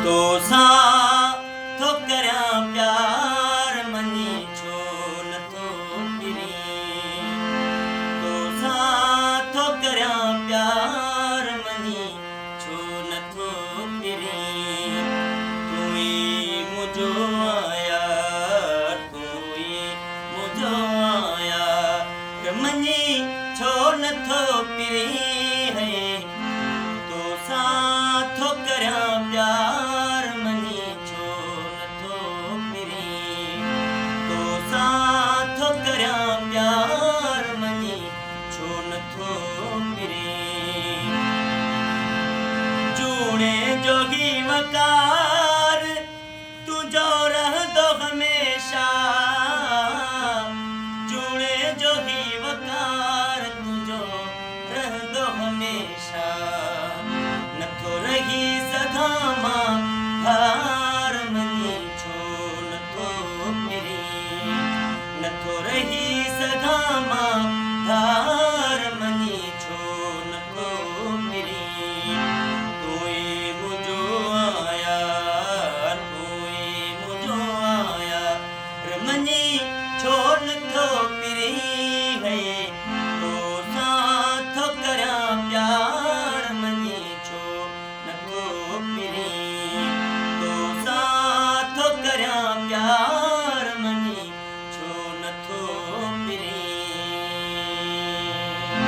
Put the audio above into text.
तो सा थो करया प्यार मनी छो नथो पिरी तो सा थो करया प्यार मनी छो नथो पिरी तू ही मुझो आया तू ही मुझो आया मनी छो नथो पिरी है तो सा थो करया प्यार मनी छो नथो पिरी तो सा थो करया प्यार मनी छो नथो पिरी चूड़े जोगी वका